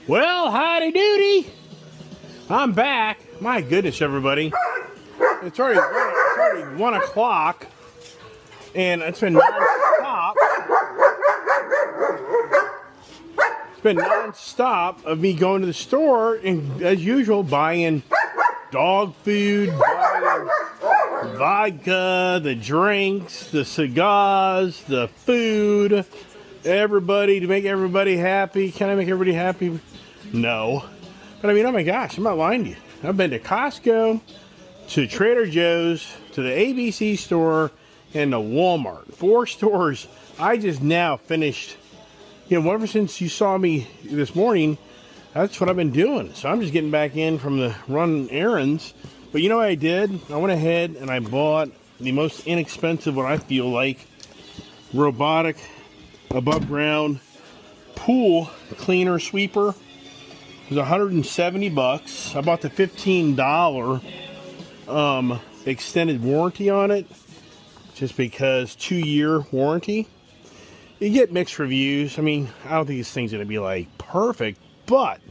Well, howdy doody. I'm back. My goodness, everybody. It's already 1 o'clock, and it's been non-stop. It's been non-stop of me going to the store and, as usual, buying dog food, buying vodka, the drinks, the cigars, the food, everybody, to make everybody happy. Can I make everybody happy? No. But I mean, oh my gosh, I'm not lying to you. I've been to Costco, to Trader Joe's, to the ABC store, and to Walmart. 4 stores. I just now finished, ever since you saw me this morning, that's what I've been doing. So I'm just getting back in from the run errands. But you know what I did? I went ahead and I bought the most inexpensive, what I feel like, robotic above ground pool cleaner sweeper. It was 170 bucks. I bought the $15 extended warranty on it, just because 2-year warranty. You get mixed reviews. I mean, I don't think this thing's going to be like perfect, but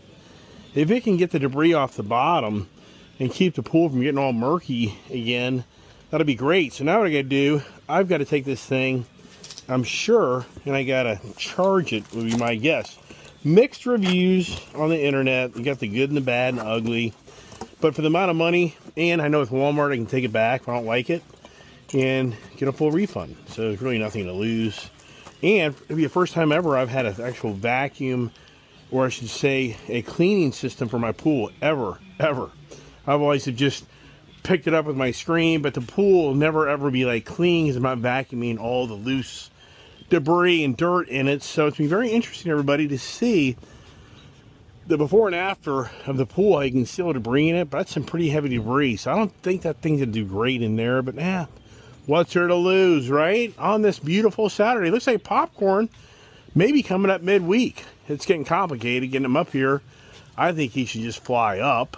if it can get the debris off the bottom and keep the pool from getting all murky again, that'll be great. So now what I got to do, I've got to take this thing, I'm sure, and I got to charge it, would be my guess. Mixed reviews on the internet. You got the good and the bad and the ugly. But for the amount of money, and I know with Walmart I can take it back if I don't like it and get a full refund. So there's really nothing to lose. And it'll be the first time ever I've had an actual vacuum, or I should say a cleaning system for my pool, ever. I've always just picked it up with my screen, but the pool will never ever be like clean because I'm not vacuuming all the loose debris and dirt in it. So it's been very interesting, everybody, to see the before and after of the pool. You can see all the debris in it, but that's some pretty heavy debris. So I don't think that thing's gonna do great in there, but what's there to lose, right? On this beautiful Saturday. Looks like popcorn maybe coming up midweek. It's getting complicated getting him up here. I think he should just fly up,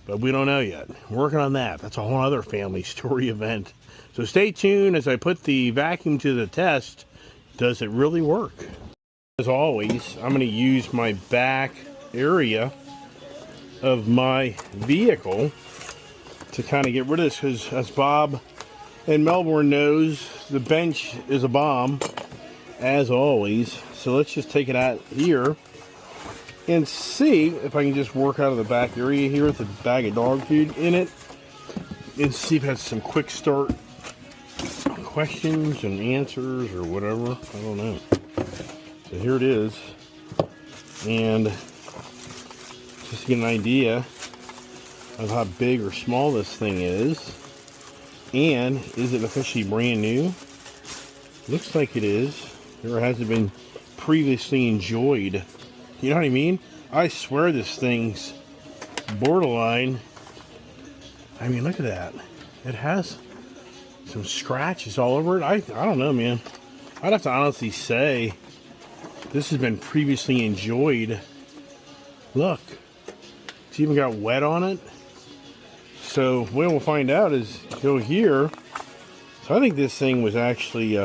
but we don't know yet. Working on that. That's a whole other family story event. So stay tuned as I put the vacuum to the test. Does it really work? As always, I'm going to use my back area of my vehicle to kind of get rid of this, because as Bob in Melbourne knows, the bench is a bomb, as always. So let's just take it out here and see if I can just work out of the back area here with a bag of dog food in it, and see if it has some quick start questions and answers or whatever. I don't know. So here it is, and just to get an idea of how big or small this thing is, and is it officially brand new? Looks like it is, or has it been previously enjoyed? You know what I mean? I swear this thing's borderline. I mean, look at that. It has some scratches all over it. I don't know, man. I'd have to honestly say this has been previously enjoyed. Look, it's even got wet on it. So what we'll find out is go here. So I think this thing was actually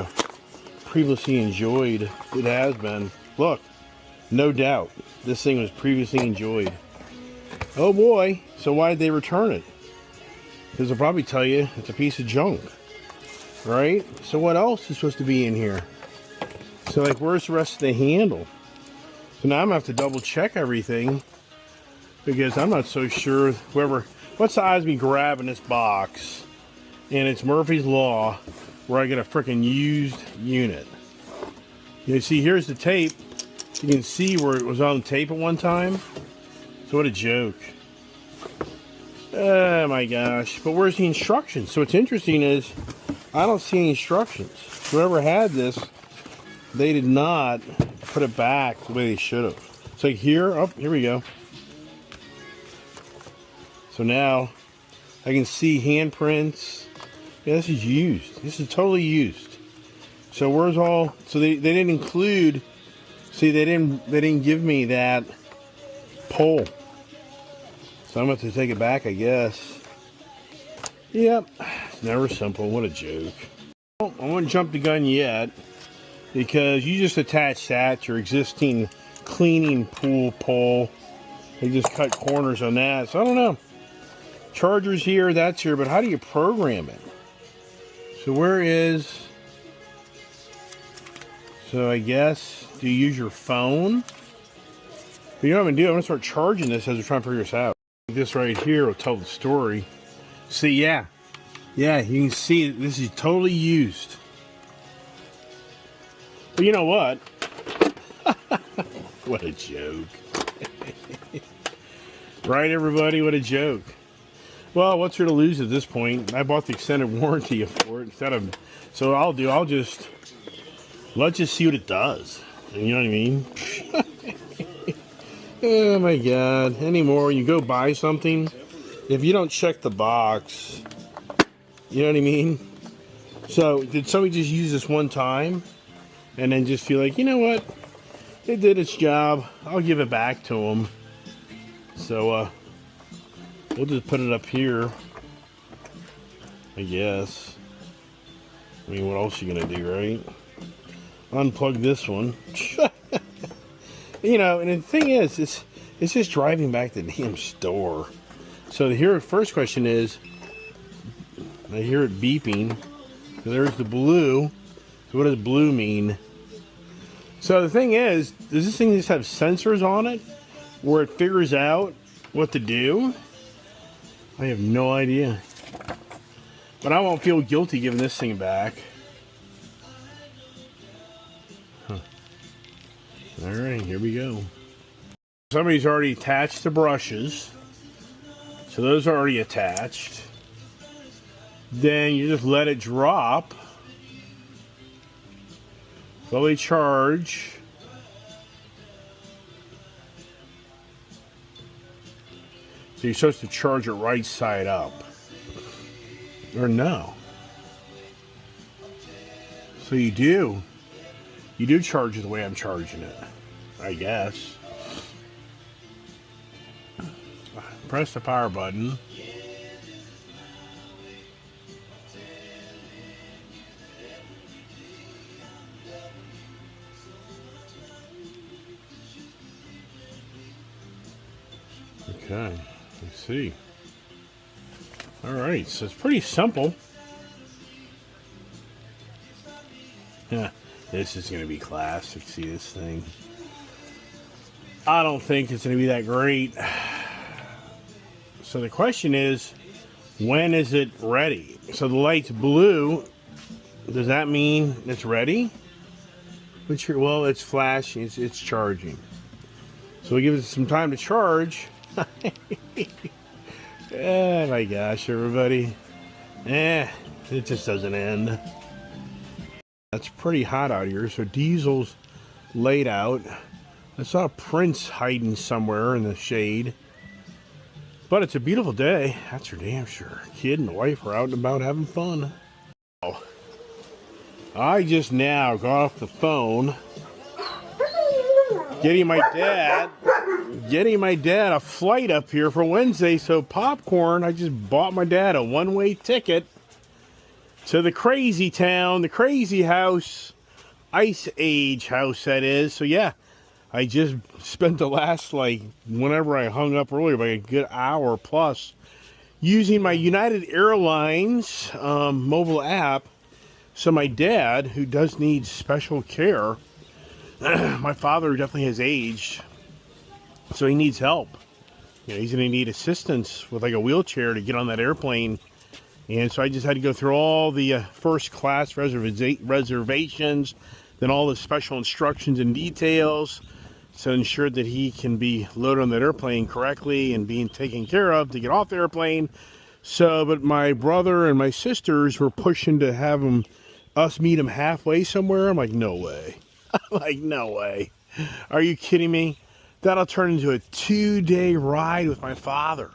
previously enjoyed. It has been. Look, no doubt this thing was previously enjoyed. Oh boy. So why did they return it? Because they'll probably tell you it's a piece of junk, right? So what else is supposed to be in here? So like, where's the rest of the handle? So now I'm gonna have to double check everything, because I'm not so sure what size me grabbing this box, and it's Murphy's Law where I get a freaking used unit. You see, here's the tape. You can see where it was on tape at one time. So what a joke. Oh my gosh. But where's the instructions? So what's interesting is I don't see any instructions. Whoever had this, they did not put it back the way they should have. So here we go. So now I can see handprints. Yeah, this is used. This is totally used. So where's all? So they didn't include. See, they didn't give me that pole. So I'm going to have to take it back, I guess. Yep. It's never simple. What a joke. Well, I won't jump the gun yet, because you just attach that to your existing cleaning pool pole. They just cut corners on that. So I don't know. Charger's here, that's here, but how do you program it? So where is... So I guess, do you use your phone? But you know what I'm going to do? I'm going to start charging this as we're trying to figure this out. This right here will tell the story. See, yeah. Yeah, you can see this is totally used. But you know what? What a joke. Right, everybody? What a joke. Well, what's there to lose at this point? I bought the extended warranty for it instead of... So let's just see what it does. You know what I mean? Oh my God. Anymore, when you go buy something, if you don't check the box, you know what I mean? So, did somebody just use this one time and then just feel like, you know what? It did its job. I'll give it back to them. So, we'll just put it up here, I guess. I mean, what else are you going to do, right? Unplug this one. You know, and the thing is, it's just driving back to the damn store. So here, first question is, I hear it beeping. So there's the blue. So what does blue mean? So the thing is, does this thing just have sensors on it where it figures out what to do? I have no idea. But I won't feel guilty giving this thing back. Huh. All right, here we go. Somebody's already attached the brushes. So those are already attached. Then you just let it drop. Fully charge. So you're supposed to charge it right side up. Or no. So you do. You do charge it the way I'm charging it, I guess. Press the power button. Okay, let's see. All right, so it's pretty simple. Yeah, this is going to be classic. See this thing? I don't think it's going to be that great. So the question is, when is it ready? So the light's blue. Does that mean it's ready? Well, it's flashing. It's charging. So we give it some time to charge. Oh my gosh, everybody. It just doesn't end. It's pretty hot out here, so diesel's laid out. I saw Prince hiding somewhere in the shade. But it's a beautiful day, that's for damn sure. Kid and the wife are out and about having fun. I just now got off the phone getting my dad a flight up here for Wednesday. So popcorn, I just bought my dad a one-way ticket to the crazy town, the crazy house, Ice Age house that is. So yeah, I just spent the last, whenever I hung up earlier, by a good hour plus using my United Airlines mobile app. So my dad, who does need special care, my father definitely has aged, so he needs help. You know, he's going to need assistance with a wheelchair to get on that airplane. And so I just had to go through all the first class reservations, then all the special instructions and details to ensure that he can be loaded on that airplane correctly and being taken care of to get off the airplane. So, but my brother and my sisters were pushing to have us meet him halfway somewhere. I'm like, no way. No way. Are you kidding me? That'll turn into a 2-day ride with my father.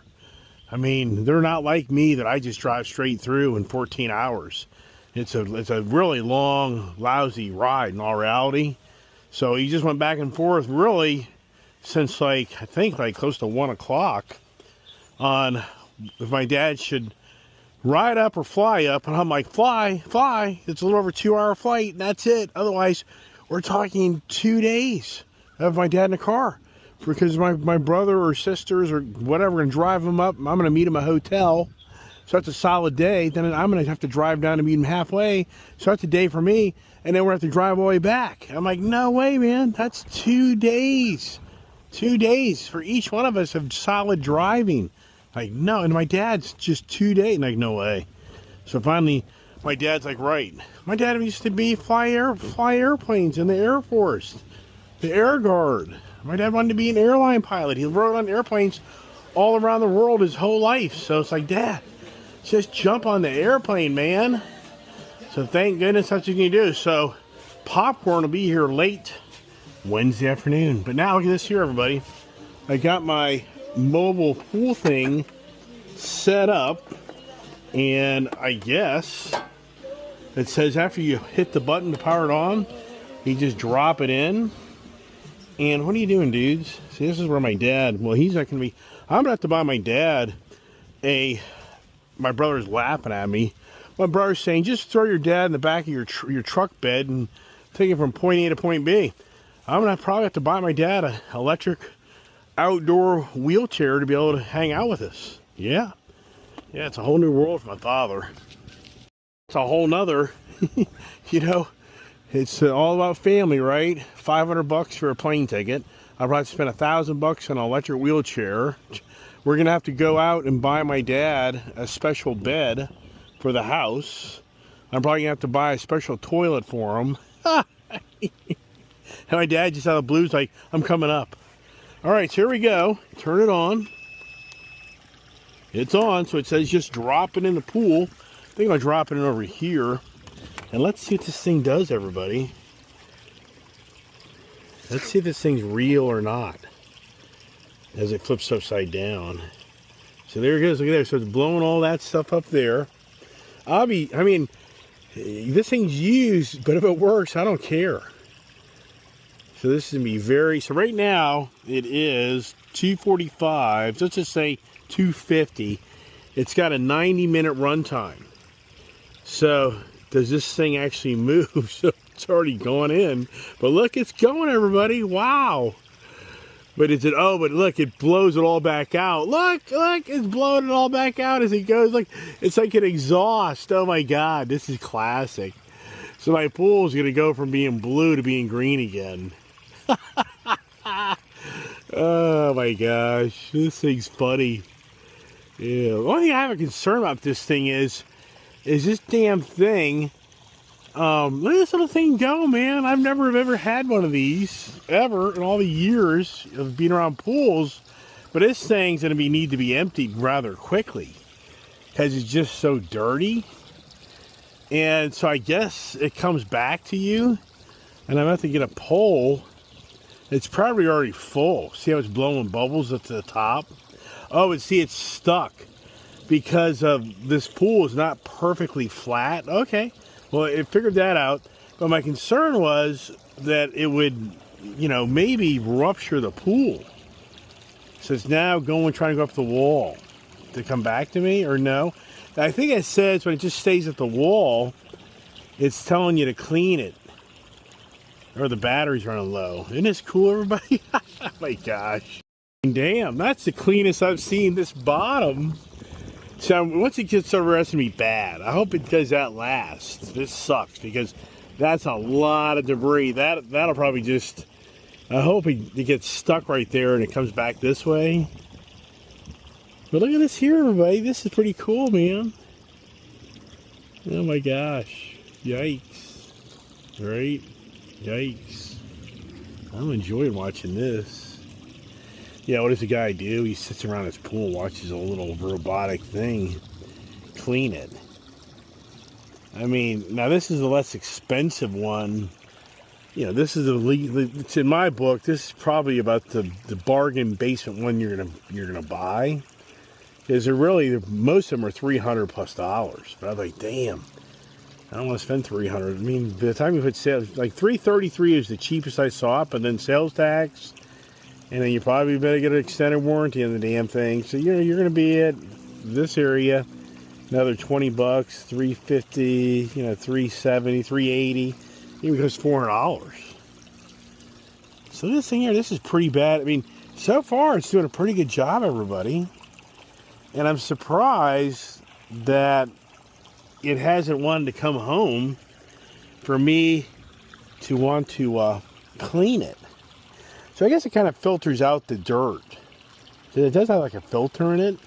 I mean, they're not like me that I just drive straight through in 14 hours. It's a really long, lousy ride in all reality. So he just went back and forth really since I think close to 1 o'clock on if my dad should ride up or fly up. And I'm like, fly. It's a little over 2-hour flight and that's it. Otherwise, we're talking 2 days. of my dad in the car. Because my brother or sisters or whatever going to drive them up. I'm going to meet them at a hotel. So that's a solid day. Then I'm going to have to drive down to meet them halfway. So that's a day for me. And then we're going to have to drive all the way back. I'm like, no way, man. That's 2 days. 2 days for each one of us of solid driving. Like, no. And my dad's just 2 days. Like, no way. So finally, my dad's like, right. My dad used to fly airplanes in the Air Force. The Air Guard. My dad wanted to be an airline pilot. He rode on airplanes all around the world his whole life. So it's like, Dad, just jump on the airplane, man. So thank goodness that's what you can do. So popcorn will be here late Wednesday afternoon. But now look at this here, everybody. I got my mobile pool thing set up. And I guess it says after you hit the button to power it on, you just drop it in. And what are you doing, dudes? See, this is where my dad, well, he's not going to be, I'm going to have to buy my dad my brother's laughing at me. My brother's saying, just throw your dad in the back of your truck bed and take him from point A to point B. I'm going to probably have to buy my dad an electric outdoor wheelchair to be able to hang out with us. Yeah. Yeah, it's a whole new world for my father. It's a whole nother, you know, it's all about family, right? $500 for a plane ticket. I'll probably spend $1,000 on an electric wheelchair. We're going to have to go out and buy my dad a special bed for the house. I'm probably going to have to buy a special toilet for him. And my dad just out of the blues like, I'm coming up. All right, so here we go. Turn it on. It's on, so it says just drop it in the pool. I think I'll drop it in over here. And let's see what this thing does, everybody. Let's see if this thing's real or not. As it flips upside down. So there it goes, look at there. So it's blowing all that stuff up there. I mean, this thing's used, but if it works, I don't care. So this is going to be so right now, it is 2:45. So let's just say 2:50. It's got a 90-minute runtime. So does this thing actually move? So it's already gone in. But look, it's going, everybody. Wow. But is it, oh, but look, it blows it all back out. Look, it's blowing it all back out as it goes. Look, it's like an exhaust. Oh my God, this is classic. So my pool is going to go from being blue to being green again. Oh my gosh, this thing's funny. Yeah, the only thing I have a concern about this thing is this damn thing. Look at this little thing go, man. I've never ever had one of these ever in all the years of being around pools. But this thing's going to need to be emptied rather quickly because it's just so dirty. And so I guess it comes back to you, and I'm going to have to get a pole. It's probably already full. See how it's blowing bubbles up to the top? Oh, and see, it's stuck because of this pool is not perfectly flat. Okay. Well, it figured that out, but my concern was that it would, maybe rupture the pool. So it's now trying to go up the wall to come back to me, or no? I think it says when it just stays at the wall, it's telling you to clean it, or the battery's running low. Isn't this cool, everybody? Oh my gosh. Damn, that's the cleanest I've seen this bottom. So once it gets over, it's going to be bad. I hope it does that last. This sucks because that's a lot of debris. That'll probably just, I hope it gets stuck right there and it comes back this way. But look at this here, everybody. This is pretty cool, man. Oh my gosh. Yikes. Right? Yikes. I'm enjoying watching this. Yeah, what does the guy do? He sits around his pool and watches a little robotic thing clean it. I mean, now this is the less expensive one. This is it's in my book. This is probably about the bargain basement one you're gonna buy. Because most of them are $300+. But I'm like, damn, I don't want to spend $300. I mean, by the time you put sales, like $333 is the cheapest I saw, but then sales tax. And then you probably better get an extended warranty on the damn thing. So you're going to be at this area, another $20, $350, $370, $380. Even goes $400. So this thing here, this is pretty bad. I mean, so far it's doing a pretty good job, everybody. And I'm surprised that it hasn't wanted to come home for me to want to clean it. So I guess it kind of filters out the dirt. It does have like a filter in it.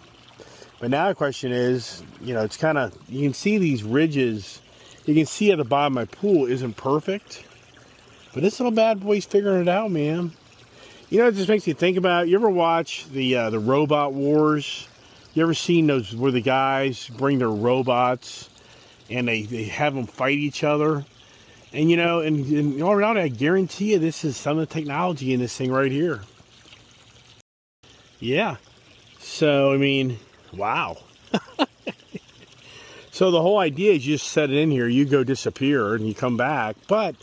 But now the question is, you know, it's kind of, you can see these ridges. You can see at the bottom of my pool isn't perfect. But this little bad boy's figuring it out, man. You know, it just makes me think about, you ever watch the Robot Wars? You ever seen those where the guys bring their robots and they have them fight each other? And, you know, and all around, I guarantee you this is some of the technology in this thing right here. Yeah. So, I mean, wow. So the whole idea is you just set it in here, you go disappear, and you come back. But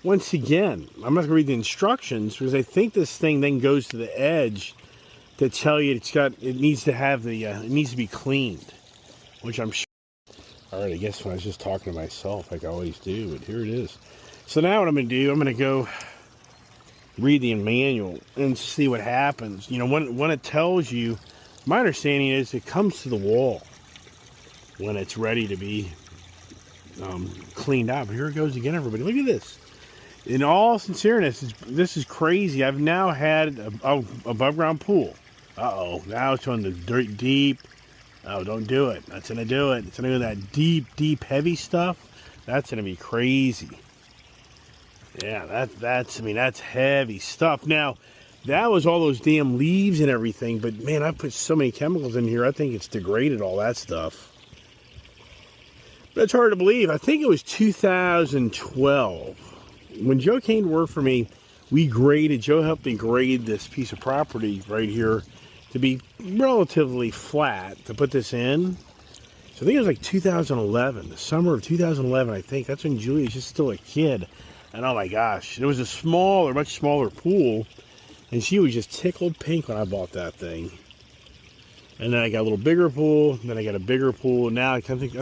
once again, I'm not going to read the instructions because I think this thing then goes to the edge to tell you it needs to have the, it needs to be cleaned, which I'm sure. All right, I guess when I was just talking to myself, like I always do, but here it is. So now what I'm going to do, I'm going to go read the manual and see what happens. You know, when it tells you, my understanding is it comes to the wall when it's ready to be cleaned out. But here it goes again, everybody. Look at this. In all sincereness, this is crazy. I've now had a above ground pool. Uh-oh, now it's on the dirt deep. Oh, don't do it. That's going to do it. It's going to do that deep, heavy stuff. That's going to be crazy. Yeah, that's heavy stuff. Now, that was all those damn leaves and everything, but man, I put so many chemicals in here, I think it's degraded all that stuff. But it's hard to believe. I think it was 2012. When Joe came to work for me, Joe helped me grade this piece of property right here to be relatively flat to put this in. So I think it was like 2011, the summer of 2011, I think. That's when Julie was just still a kid. And oh my gosh, it was a much smaller pool. And she was just tickled pink when I bought that thing. And then I got a little bigger pool, and then I got a bigger pool. Now I think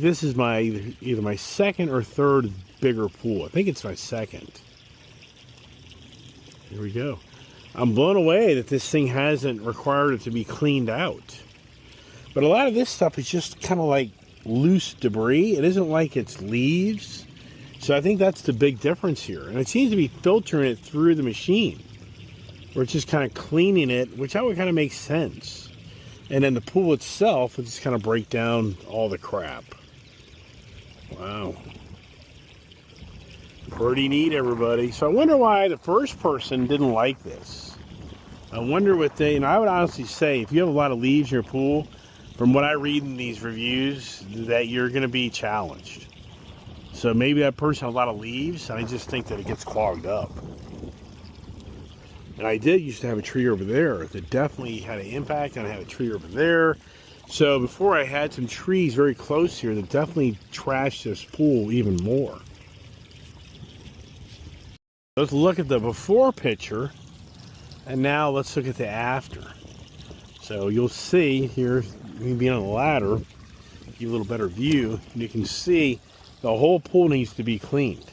this is either my second or third bigger pool. I think it's my second. Here we go. I'm blown away that this thing hasn't required it to be cleaned out. But a lot of this stuff is just kind of like loose debris. It isn't like it's leaves. So I think that's the big difference here. And it seems to be filtering it through the machine, where it's just kind of cleaning it, which would kind of make sense. And then the pool itself will just kind of break down all the crap. Wow. Pretty neat, everybody. So I wonder why the first person didn't like this. I wonder what they, and I would honestly say, if you have a lot of leaves in your pool, from what I read in these reviews, that you're going to be challenged. So maybe that person had a lot of leaves, and I just think that it gets clogged up. And I did used to have a tree over there that definitely had an impact, and I had a tree over there. So before I had some trees very close here that definitely trashed this pool even more. Let's look at the before picture, and now let's look at the after. So you'll see here, me being on the ladder, give you a little better view, and you can see the whole pool needs to be cleaned.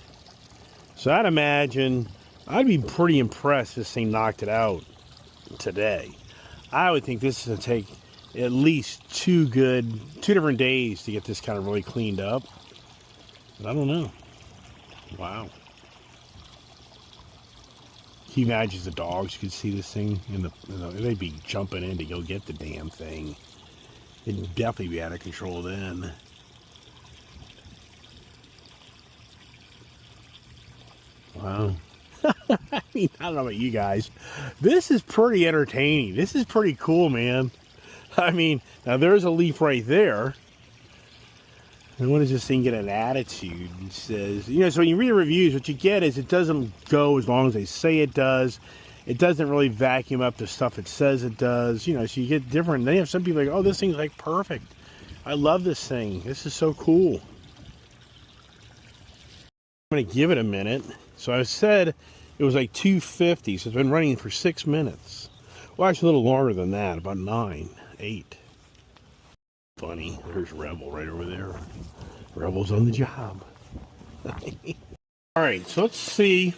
So I'd imagine, I'd be pretty impressed if this thing knocked it out today. I would think this is going to take at least two different days to get this kind of really cleaned up. But I don't know. Wow. Can you imagine the dogs could see this thing? They'd be jumping in to go get the damn thing. It'd definitely be out of control then. Wow. I mean, I don't know about you guys. This is pretty entertaining. This is pretty cool, man. I mean, now there's a leaf right there. And what does this thing get an attitude? It says, you know, so when you read the reviews, what you get is it doesn't go as long as they say it does. It doesn't really vacuum up the stuff it says it does. You know, so you get different. Then you have some people like, oh, this thing's like perfect. I love this thing. This is so cool. I'm going to give it a minute. So I said it was like 250, so it's been running for 6 minutes. Well, actually a little longer than that, about 9, 8. Funny, there's Rebel right over there. Rebel's on the job. Alright, so let's see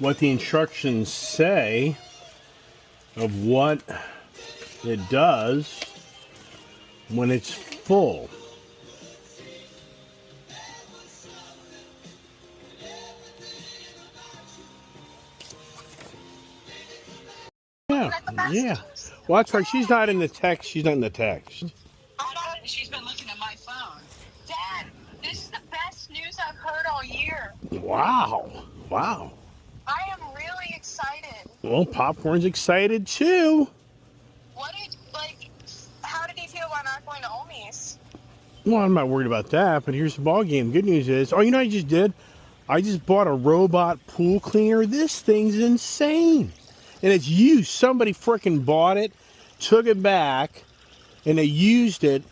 what the instructions say of what it does when it's full. Yeah. Well, that's right. She's not in the text. She's not in the text. She's been looking at my phone. Dad, this is the best news I've heard all year. Wow. Wow. I am really excited. Well, Popcorn's excited too. How did he feel about not going to Omi's? Well, I'm not worried about that, but here's the ball game. Good news is, oh, you know what I just did? I just bought a robot pool cleaner. This thing's insane. And it's used. Somebody freaking bought it, took it back, and they used it.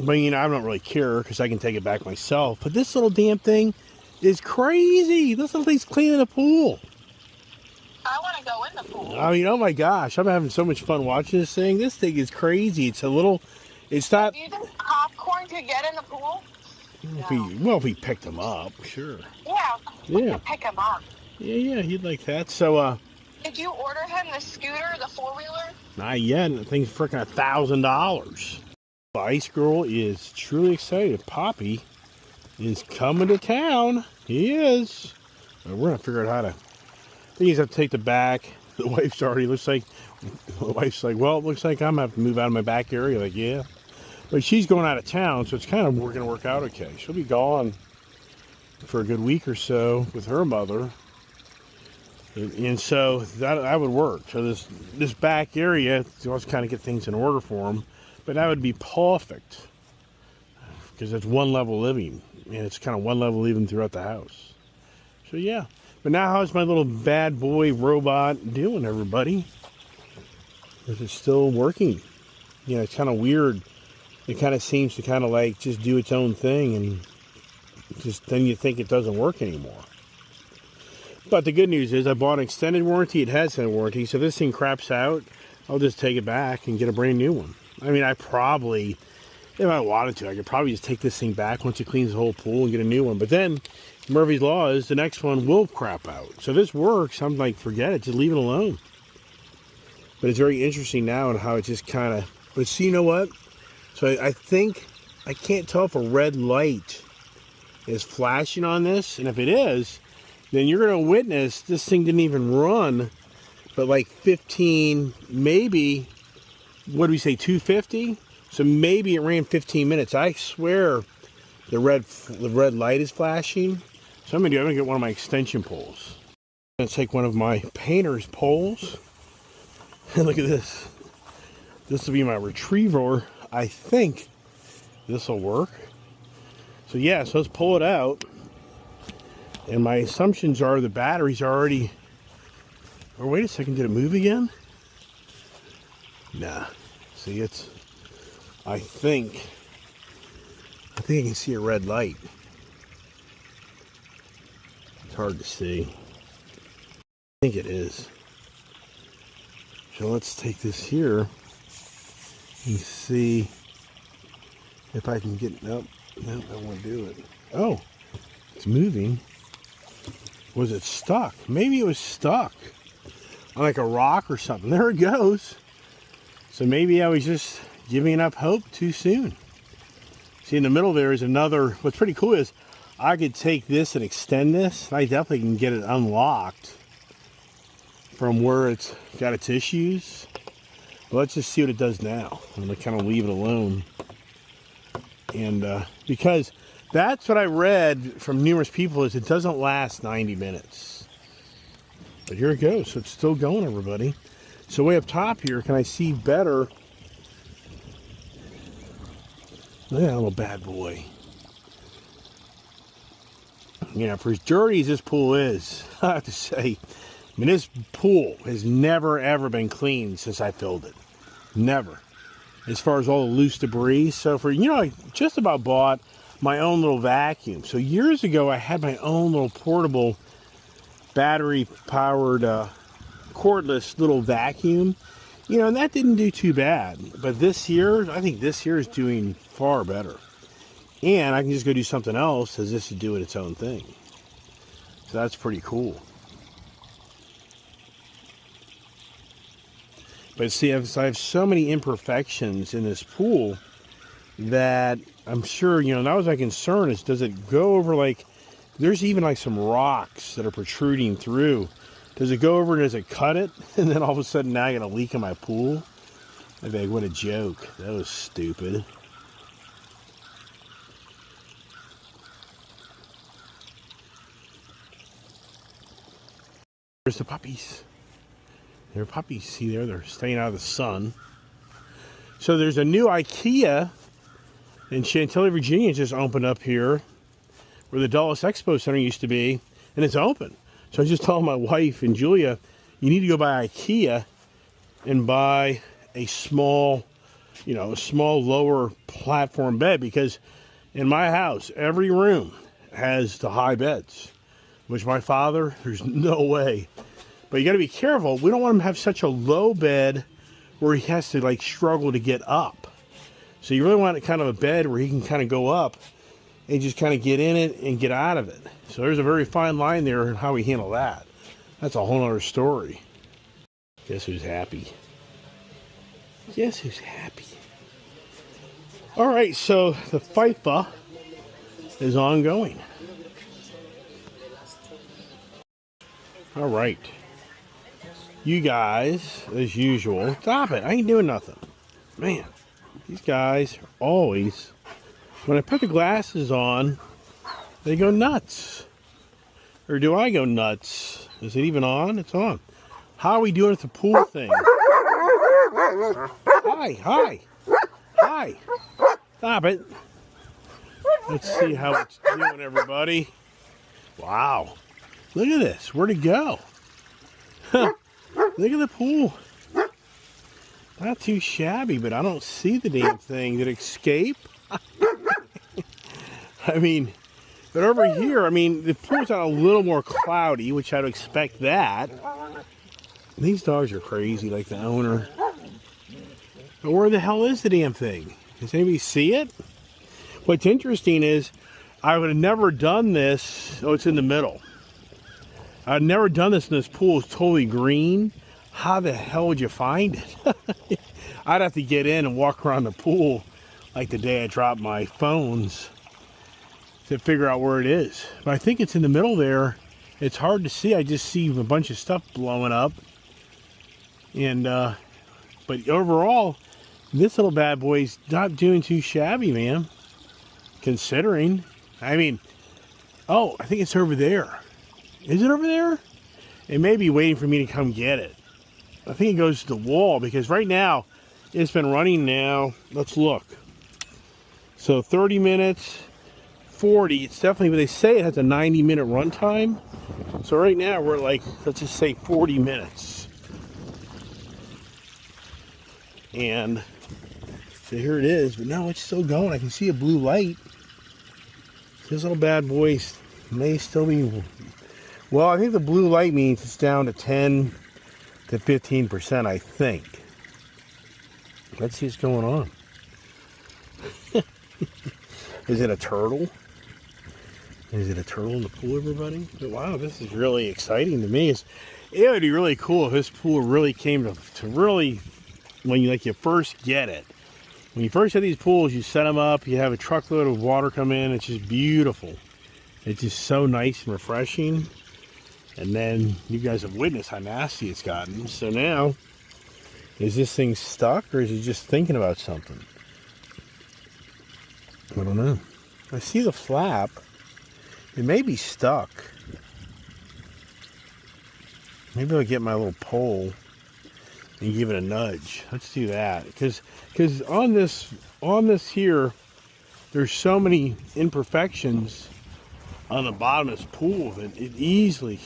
But, you know, I don't really care because I can take it back myself. But this little damn thing is crazy. This little thing's cleaning the pool. I want to go in the pool. I mean, oh my gosh. I'm having so much fun watching this thing. This thing is crazy. It's not... Do you think Popcorn could get in the pool? If we picked him up, sure. Yeah, we can pick him up. Yeah, he'd like that. So, did you order him the scooter, the four-wheeler? Not yet. The thing's freaking $1,000. The Ice Girl is truly excited. Poppy is coming to town. He is. We're going to figure out how to... I think he's have to take the back. The wife's already looks like... The wife's like, well, it looks like I'm going to have to move out of my back area. Like, yeah. But she's going out of town, so it's kind of going to work out okay. She'll be gone for a good week or so with her mother. And so that would work. So this back area, let's kind of get things in order for them. But that would be perfect. Because it's one level living. And it's kind of one level living throughout the house. So yeah. But now how's my little bad boy robot doing, everybody? Is it still working? You know, it's kind of weird. It kind of seems to kind of like just do its own thing. And just then you think it doesn't work anymore. But the good news is I bought an extended warranty. It has a warranty. So if this thing craps out, I'll just take it back and get a brand new one. I mean, if I wanted to, I could probably just take this thing back once it cleans the whole pool and get a new one. But then Murphy's Law is the next one will crap out. So if this works, I'm like, forget it. Just leave it alone. But it's very interesting now and how it just kind of... But see, you know what? So I think... I can't tell if a red light is flashing on this. And if it is... then you're going to witness this thing didn't even run, but like 15, maybe, what do we say, 250? So maybe it ran 15 minutes. I swear the red light is flashing. So I'm going to get one of my extension poles. I'm going to take one of my painter's poles. And look at this. This will be my retriever. I think this will work. So yeah, so let's pull it out. And my assumptions are the batteries are already... Oh, wait a second. Did it move again? Nah. See, it's... I think I can see a red light. It's hard to see. I think it is. So let's take this here and see if I can get... Nope. Nope, I won't do it. Oh, it's moving. Was it stuck? Maybe it was stuck on like a rock or something. There it goes. So maybe I was just giving up hope too soon. See, in the middle there is another... What's pretty cool is I could take this and extend this. I definitely can get it unlocked from where it's got its issues. But let's just see what it does now. I'm going to kind of leave it alone. And because... that's what I read from numerous people is it doesn't last 90 minutes. But here it goes. So it's still going, everybody. So way up top here, can I see better? Look at that little bad boy. You know, for as dirty as this pool is, I have to say, I mean, this pool has never, ever been cleaned since I filled it. Never. As far as all the loose debris. So for, you know, I just about bought my own little vacuum. So years ago, I had my own little portable battery-powered cordless little vacuum. You know, and that didn't do too bad. But this here, I think this here is doing far better. And I can just go do something else as this is doing its own thing. So that's pretty cool. But see, I have so many imperfections in this pool that I'm sure, that was my concern, is does it go over, like, there's even like some rocks that are protruding through. Does it go over and does it cut it? And then all of a sudden now I got a leak in my pool? I think, what a joke. That was stupid. There's the puppies. There are puppies. See there? They're staying out of the sun. So there's a new IKEA in Chantilly, Virginia, just opened up here where the Dulles Expo Center used to be, and it's open. So I just told my wife and Julia, you need to go by IKEA and buy a small, a small lower platform bed, because in my house, every room has the high beds, which my father, there's no way. But you got to be careful. We don't want him to have such a low bed where he has to like struggle to get up. So you really want kind of a bed where he can kind of go up and just kind of get in it and get out of it. So there's a very fine line there on how we handle that. That's a whole other story. Guess who's happy? Guess who's happy? All right, so the FIFA is ongoing. All right. You guys, as usual, stop it. I ain't doing nothing. Man, these guys are always, when I put the glasses on, they go nuts. Or do I go nuts? Is it even on? It's on. How are we doing with the pool thing? Hi. Stop it. Let's see how it's doing, everybody. Wow. Look at this. Where'd it go? Look at the pool. Not too shabby, but I don't see the damn thing. Did it escape? I mean, but over here, the pool's out a little more cloudy, which I'd expect that. These dogs are crazy, like the owner. But where the hell is the damn thing? Does anybody see it? What's interesting is I would have never done this. Oh, it's in the middle. I've never done this, and this pool is totally green. How the hell would you find it? I'd have to get in and walk around the pool like the day I dropped my phones to figure out where it is. But I think it's in the middle there. It's hard to see. I just see a bunch of stuff blowing up. And but overall, this little bad boy's not doing too shabby, man. Considering, oh, I think it's over there. Is it over there? It may be waiting for me to come get it. I think it goes to the wall, because right now it's been running now. Let's look. So 30 minutes, 40. It's definitely, but they say it has a 90-minute run time. So right now we're like, let's just say 40 minutes. And so here it is, but no, it's still going. I can see a blue light. This little bad boy may still be, well, I think the blue light means it's down to 10 to 15%, I think. Let's see what's going on. Is it a turtle? Is it a turtle in the pool, everybody? Wow, this is really exciting to me. It would be really cool if this pool really came to really, when you first get it. When you first have these pools, you set them up, you have a truckload of water come in, it's just beautiful. It's just so nice and refreshing. And then you guys have witnessed how nasty it's gotten. So now, is this thing stuck, or is it just thinking about something? I don't know. I see the flap. It may be stuck. Maybe I'll get my little pole and give it a nudge. Let's do that. Because on this here, there's so many imperfections on the bottom of this pool that it easily